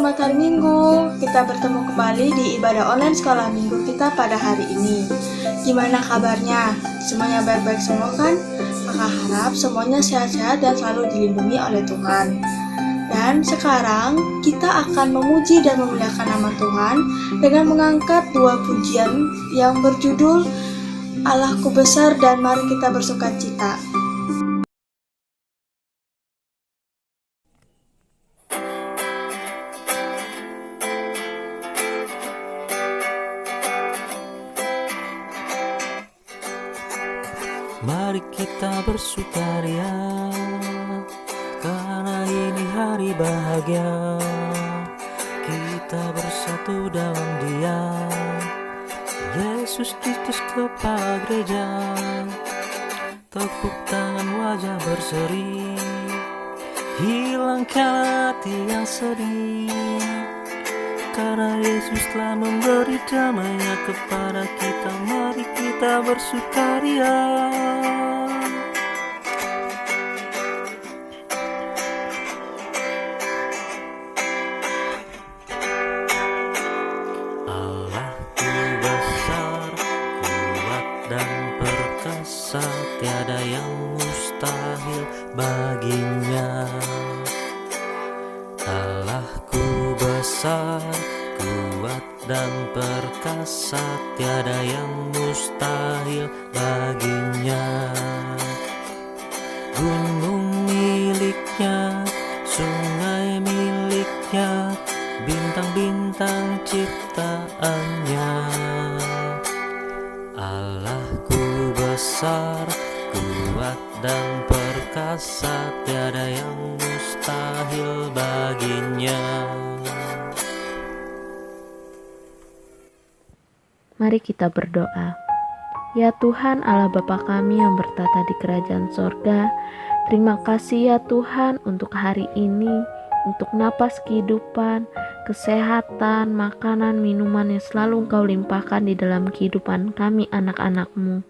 selamat hari Minggu. Kita bertemu kembali di ibadah online sekolah minggu kita pada hari ini. Gimana kabarnya? Semuanya baik-baik semua kan? Kakak harap semuanya sehat-sehat dan selalu dilindungi oleh Tuhan. Dan sekarang kita akan memuji dan memuliakan nama Tuhan dengan mengangkat dua pujian yang berjudul Allahku besar dan mari kita bersukacita. Mari kita bersukaria, karena ini hari bahagia. Kita bersatu dalam Dia, Yesus Kristus Kepala Gereja. Tepuk tangan wajah berseri, hilangkan hati yang sedih, karena Yesus telah memberi damai-Nya kepada kita. Mari kita bersukaria. Allahku besar, kuat dan perkasa, tiada yang mustahil baginya. Allahku besar, kuat dan perkasa, tiada yang mustahil baginya. Gunung miliknya, sungai miliknya, bintang-bintang ciptaannya. Allahku besar, kuat dan perkasa, tiada yang mustahil baginya. Mari kita berdoa. Ya Tuhan Allah Bapa kami yang bertata di kerajaan sorga, terima kasih ya Tuhan untuk hari ini, untuk napas kehidupan, kesehatan, makanan, minuman yang selalu Engkau limpahkan di dalam kehidupan kami anak-anak-Mu.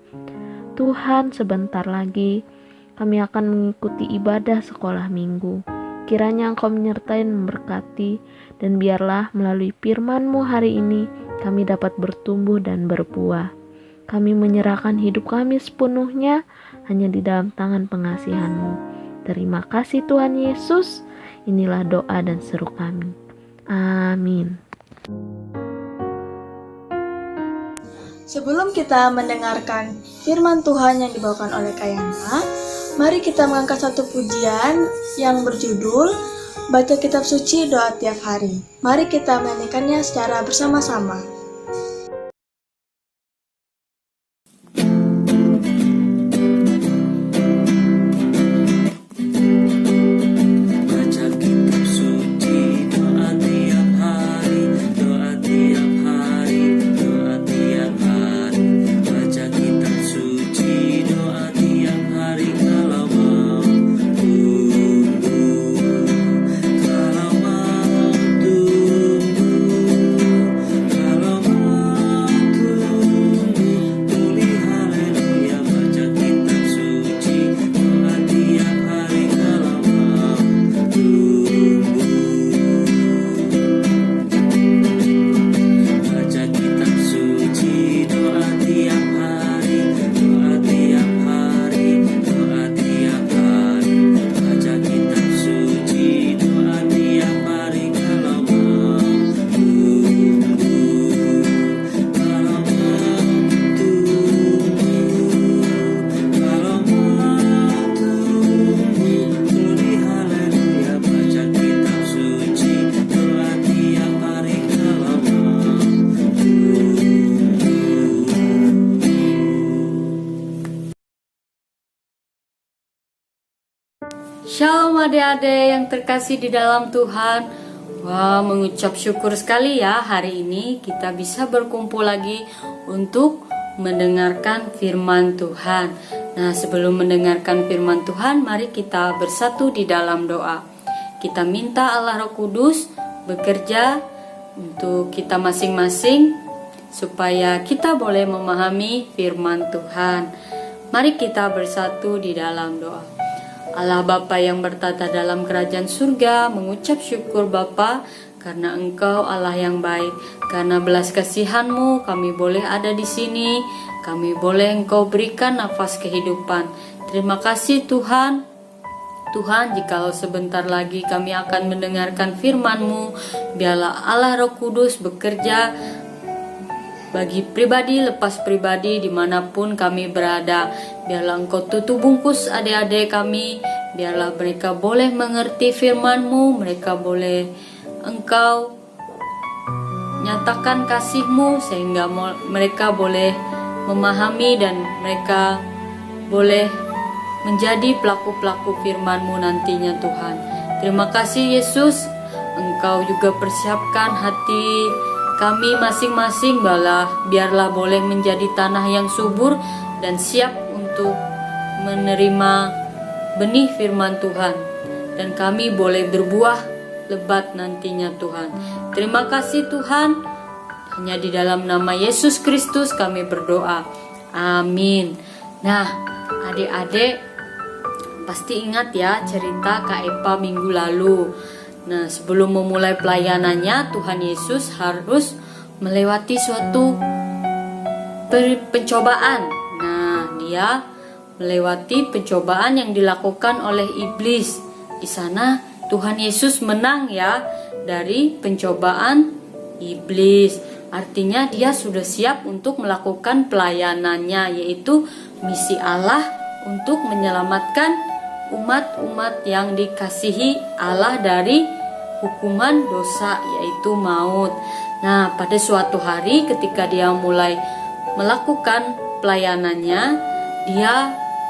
Tuhan, sebentar lagi kami akan mengikuti ibadah sekolah minggu. Kiranya Engkau menyertai dan memberkati, dan biarlah melalui firman-Mu hari ini kami dapat bertumbuh dan berbuah. Kami menyerahkan hidup kami sepenuhnya hanya di dalam tangan pengasihan-Mu. Terima kasih Tuhan Yesus. Inilah doa dan seru kami. Amin. Sebelum kita mendengarkan firman Tuhan yang dibawakan oleh Kayana, mari kita mengangkat satu pujian yang berjudul Baca Kitab Suci Doa Tiap Hari. Mari kita menyanyikannya secara bersama-sama. Shalom adik-adik yang terkasih di dalam Tuhan. Wah, mengucap syukur sekali ya hari ini kita bisa berkumpul lagi untuk mendengarkan firman Tuhan. Nah, sebelum mendengarkan firman Tuhan, mari kita bersatu di dalam doa. Kita minta Allah Roh Kudus bekerja untuk kita masing-masing supaya kita boleh memahami firman Tuhan. Mari kita bersatu di dalam doa. Allah Bapa yang bertata dalam kerajaan surga, mengucap syukur Bapa karena Engkau Allah yang baik. Karena belas kasihan-Mu kami boleh ada di sini, kami boleh Engkau berikan nafas kehidupan. Terima kasih Tuhan. Tuhan, jikalau sebentar lagi kami akan mendengarkan firman-Mu, biarlah Allah Roh Kudus bekerja bagi pribadi lepas pribadi dimanapun kami berada. Biarlah Engkau tutup bungkus adik-adik kami, biarlah mereka boleh mengerti firman-Mu, mereka boleh Engkau nyatakan kasih-Mu sehingga mereka boleh memahami dan mereka boleh menjadi pelaku-pelaku firman-Mu nantinya Tuhan. Terima kasih Yesus, Engkau juga persiapkan hati kami masing-masing, biarlah boleh menjadi tanah yang subur dan siap untuk menerima benih firman Tuhan, dan kami boleh berbuah lebat nantinya Tuhan. Terima kasih Tuhan, hanya di dalam nama Yesus Kristus kami berdoa, amin. Nah adik-adik pasti ingat ya cerita Kak Epa minggu lalu. Nah, sebelum memulai pelayanannya, Tuhan Yesus harus melewati suatu pencobaan. Nah, dia melewati pencobaan yang dilakukan oleh iblis. Di sana Tuhan Yesus menang ya dari pencobaan iblis. Artinya dia sudah siap untuk melakukan pelayanannya, yaitu misi Allah untuk menyelamatkan umat-umat yang dikasihi Allah dari hukuman dosa, yaitu maut. Nah, pada suatu hari ketika dia mulai melakukan pelayanannya, dia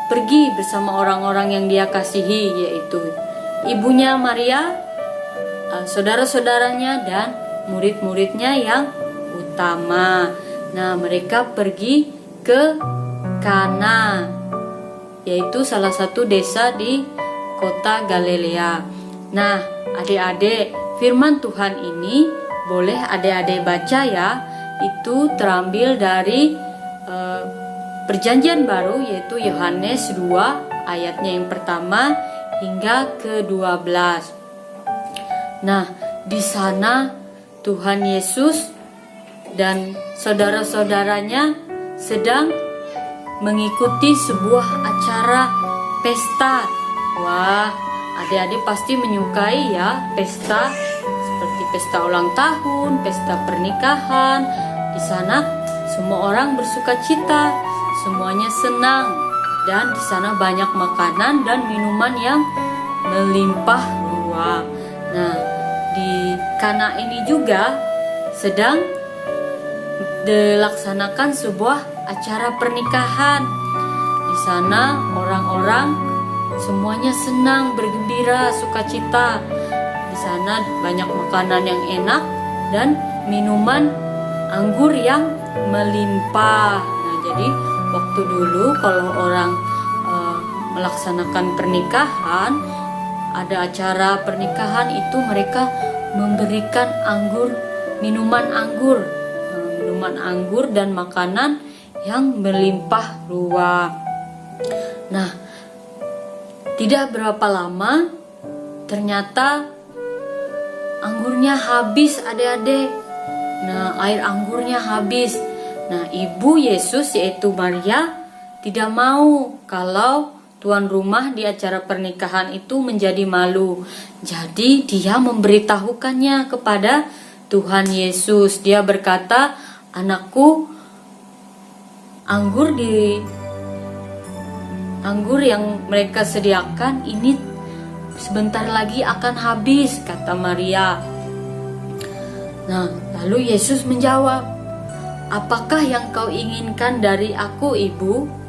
pergi bersama orang-orang yang dia kasihi, yaitu ibunya Maria, saudara-saudaranya, dan murid-muridnya yang utama. Nah, mereka pergi ke Kana, yaitu salah satu desa di kota Galilea. Nah, adik-adik, firman Tuhan ini boleh adik-adik baca ya. Itu terambil dari Perjanjian Baru, yaitu Yohanes 2 ayatnya yang pertama hingga ke-12. Nah, di sana Tuhan Yesus dan saudara-saudaranya sedang mengikuti sebuah acara pesta. Wah, adik-adik pasti menyukai ya pesta, seperti pesta ulang tahun, pesta pernikahan. Di sana semua orang bersuka cita, semuanya senang, dan di sana banyak makanan dan minuman yang melimpah ruah. Nah, di Kana ini juga sedang dilaksanakan sebuah acara pernikahan. Di sana orang-orang semuanya senang, bergembira, sukacita. Di sana banyak makanan yang enak dan minuman anggur yang melimpah. Nah, jadi waktu dulu kalau orang melaksanakan pernikahan, ada acara pernikahan itu mereka memberikan minuman anggur dan makanan yang melimpah ruah. Nah, tidak berapa lama ternyata anggurnya habis adik-adik. Nah, air anggurnya habis. Nah, ibu Yesus yaitu Maria tidak mau kalau tuan rumah di acara pernikahan itu menjadi malu. Jadi dia memberitahukannya kepada Tuhan Yesus. Dia berkata, "Anakku, anggur yang mereka sediakan ini sebentar lagi akan habis," kata Maria. Nah, lalu Yesus menjawab, "Apakah yang kau inginkan dari aku, Ibu?"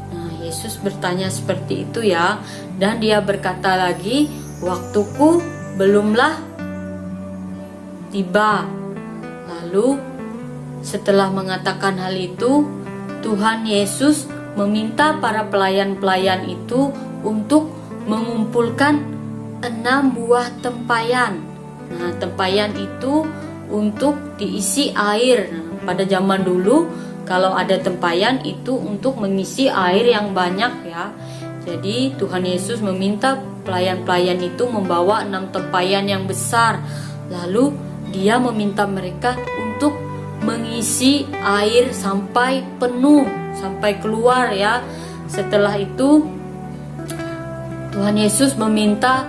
Nah, Yesus bertanya seperti itu ya. Dan dia berkata lagi, "Waktuku belumlah tiba." Lalu setelah mengatakan hal itu, Tuhan Yesus meminta para pelayan-pelayan itu untuk mengumpulkan 6 buah tempayan. Nah, tempayan itu untuk diisi air. Nah, pada zaman dulu kalau ada tempayan itu untuk mengisi air yang banyak ya. Jadi Tuhan Yesus meminta pelayan-pelayan itu membawa 6 tempayan yang besar. Lalu Dia meminta mereka untuk mengisi air sampai penuh, sampai keluar ya. Setelah itu Tuhan Yesus meminta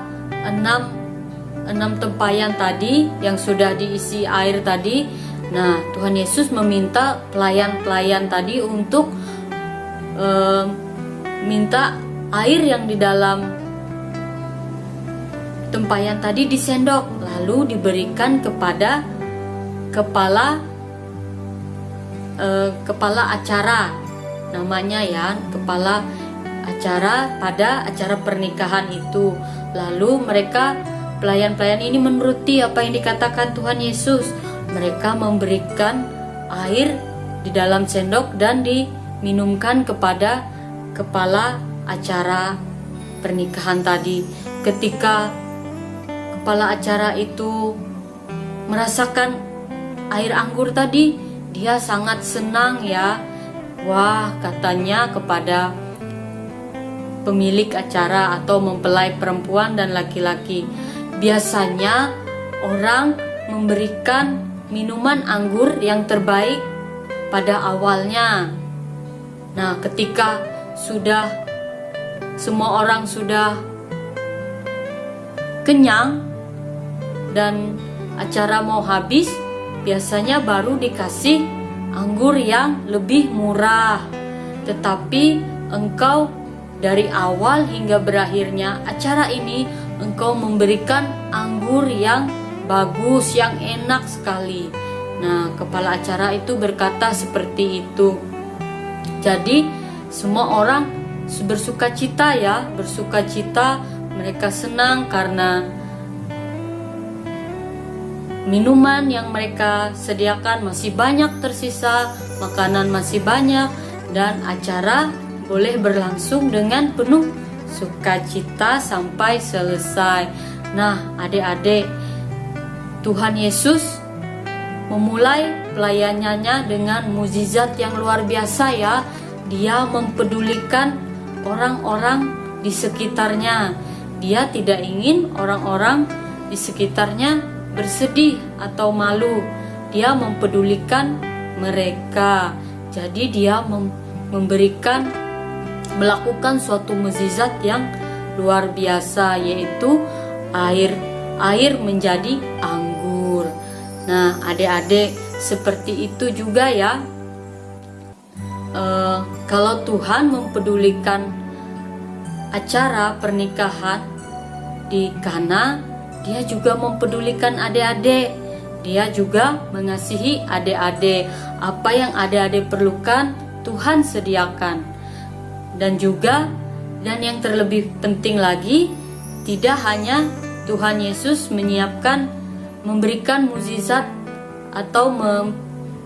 enam tempayan tadi yang sudah diisi air tadi. Nah, Tuhan Yesus meminta pelayan-pelayan tadi untuk minta air yang di dalam tempayan tadi disendok, lalu diberikan kepada kepala acara, namanya ya, kepala acara pada acara pernikahan itu. Lalu mereka, pelayan-pelayan ini menuruti apa yang dikatakan Tuhan Yesus. Mereka memberikan air di dalam sendok dan diminumkan kepada kepala acara pernikahan tadi. Ketika kepala acara itu merasakan air anggur tadi, dia sangat senang ya. Wah, katanya kepada pemilik acara atau mempelai perempuan dan laki-laki, biasanya orang memberikan minuman anggur yang terbaik pada awalnya. Nah, ketika semua orang sudah kenyang dan acara mau habis, biasanya baru dikasih anggur yang lebih murah. Tetapi engkau dari awal hingga berakhirnya acara ini, engkau memberikan anggur yang bagus, yang enak sekali. Nah, kepala acara itu berkata seperti itu. Jadi semua orang bersukacita ya, bersukacita, mereka senang karena minuman yang mereka sediakan masih banyak tersisa, makanan masih banyak, dan acara boleh berlangsung dengan penuh sukacita sampai selesai. Nah, adik-adik, Tuhan Yesus memulai pelayanannya dengan mukjizat yang luar biasa ya. Dia mempedulikan orang-orang di sekitarnya. Dia tidak ingin orang-orang di sekitarnya bersedih atau malu. Dia mempedulikan mereka. Jadi dia melakukan suatu mukjizat yang luar biasa, yaitu air menjadi anggur. Nah, adik-adik, seperti itu juga ya. Kalau Tuhan mempedulikan acara pernikahan di Kana, Dia juga mempedulikan adik-adik. Dia juga mengasihi adik-adik. Apa yang adik-adik perlukan, Tuhan sediakan. Dan yang terlebih penting lagi, tidak hanya Tuhan Yesus memberikan mukjizat atau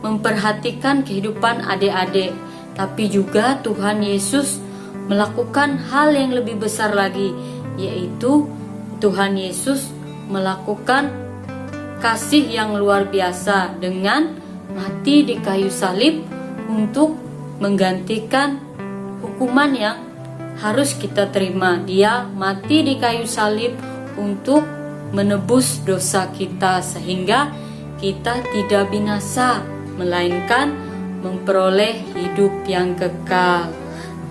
memperhatikan kehidupan adik-adik, tapi juga Tuhan Yesus melakukan hal yang lebih besar lagi, yaitu Tuhan Yesus melakukan kasih yang luar biasa dengan mati di kayu salib untuk menggantikan hukuman yang harus kita terima. Dia mati di kayu salib untuk menebus dosa kita, sehingga kita tidak binasa, melainkan memperoleh hidup yang kekal.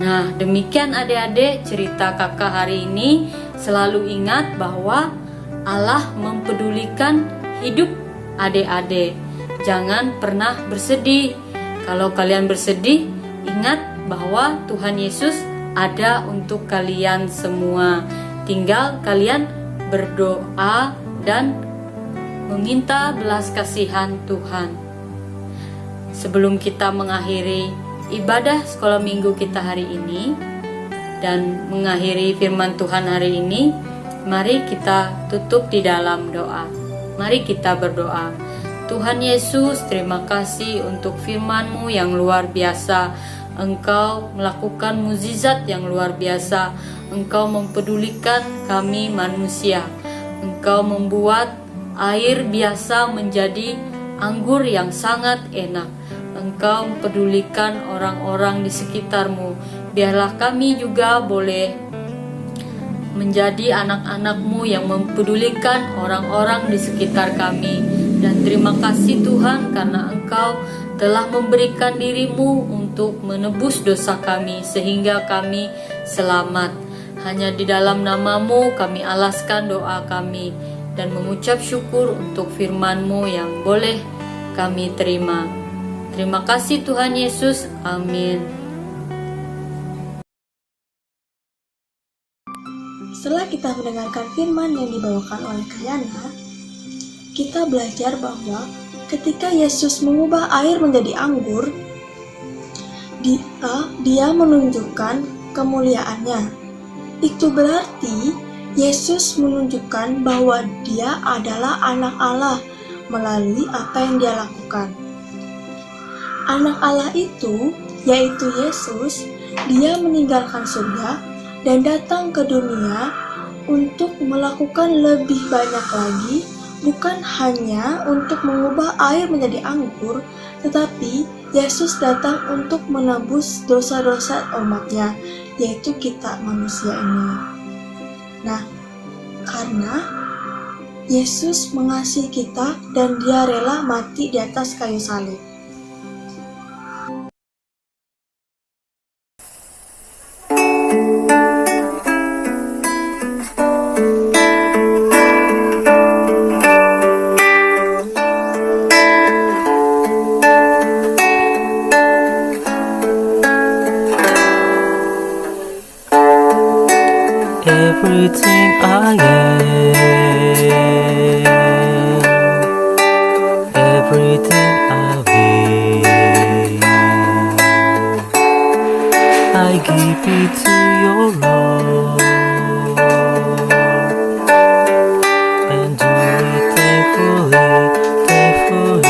Nah, demikian adik-adik cerita kakak hari ini. Selalu ingat bahwa Allah mempedulikan hidup adik-adik. Jangan pernah bersedih. Kalau kalian bersedih, ingat bahwa Tuhan Yesus ada untuk kalian semua. Tinggal kalian berdoa dan meminta belas kasihan Tuhan. Sebelum kita mengakhiri ibadah sekolah minggu kita hari ini dan mengakhiri firman Tuhan hari ini, mari kita tutup di dalam doa. Mari kita berdoa. Tuhan Yesus, terima kasih untuk firman-Mu yang luar biasa. Engkau melakukan mukjizat yang luar biasa. Engkau mempedulikan kami manusia. Engkau membuat air biasa menjadi anggur yang sangat enak. Engkau mempedulikan orang-orang di sekitar-Mu. Biarlah kami juga boleh menjadi anak-anak-Mu yang mempedulikan orang-orang di sekitar kami. Dan terima kasih Tuhan karena Engkau telah memberikan dirimu untuk menebus dosa kami sehingga kami selamat. Hanya di dalam nama-Mu kami alaskan doa kami dan mengucap syukur untuk firman-Mu yang boleh kami terima. Terima kasih Tuhan Yesus. Amin. Setelah kita mendengarkan firman yang dibawakan oleh Kayana, kita belajar bahwa ketika Yesus mengubah air menjadi anggur, dia menunjukkan kemuliaannya. Itu berarti Yesus menunjukkan bahwa dia adalah anak Allah melalui apa yang dia lakukan. Anak Allah itu, yaitu Yesus, dia meninggalkan surga dan datang ke dunia untuk melakukan lebih banyak lagi, bukan hanya untuk mengubah air menjadi anggur, tetapi Yesus datang untuk menebus dosa-dosa umatnya, yaitu kita manusia ini. Nah, karena Yesus mengasihi kita dan dia rela mati di atas kayu salib. Everything I am, everything I'll be, I give it to your Lord, and do it thankfully, thankfully.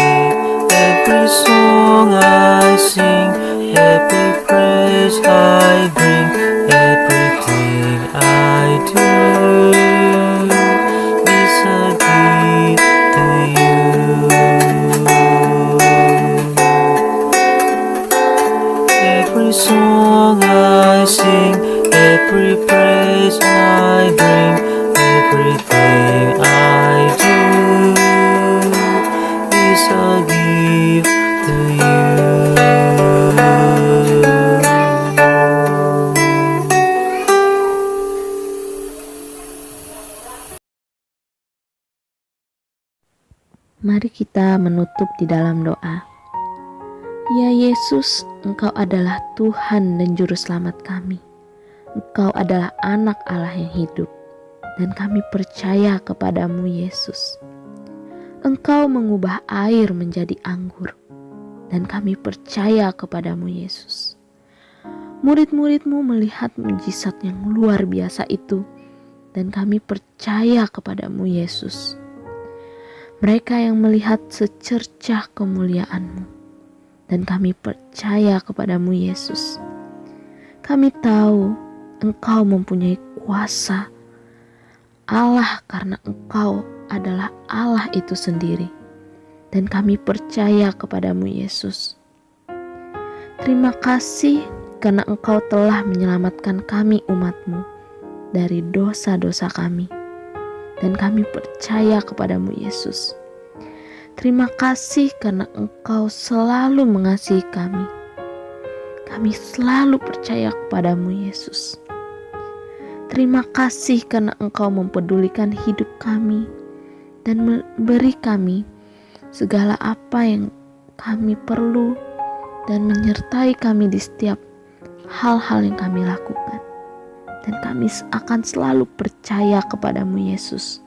Every song I sing, every praise I bring, everything I do is a gift to you. Every song I sing, every praise I bring, everything I do is a gift to you. Mari kita menutup di dalam doa. Ya Yesus, Engkau adalah Tuhan dan Juru Selamat kami. Engkau adalah anak Allah yang hidup, dan kami percaya kepadamu Yesus. Engkau mengubah air menjadi anggur, dan kami percaya kepadamu Yesus. Murid-murid-Mu melihat mujizat yang luar biasa itu, dan kami percaya kepadamu Yesus. Mereka yang melihat secercah kemuliaan-Mu, dan kami percaya kepadamu Yesus. Kami tahu Engkau mempunyai kuasa Allah karena Engkau adalah Allah itu sendiri, dan kami percaya kepadamu Yesus. Terima kasih karena Engkau telah menyelamatkan kami umat-Mu dari dosa-dosa kami, dan kami percaya kepadamu Yesus. Terima kasih karena Engkau selalu mengasihi kami. Kami selalu percaya kepadamu Yesus. Terima kasih karena Engkau mempedulikan hidup kami dan memberi kami segala apa yang kami perlu dan menyertai kami di setiap hal-hal yang kami lakukan. Dan kami akan selalu percaya kepadamu Yesus.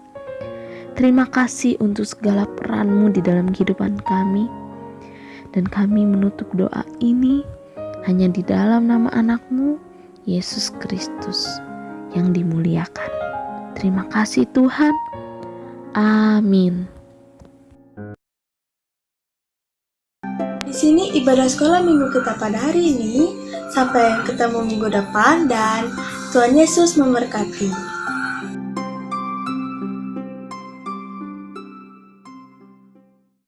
Terima kasih untuk segala peran-Mu di dalam kehidupan kami. Dan kami menutup doa ini hanya di dalam nama anak-Mu, Yesus Kristus, yang dimuliakan. Terima kasih Tuhan. Amin. Di sini ibadah sekolah minggu kita pada hari ini. Sampai ketemu minggu depan dan Tuhan Yesus memberkati.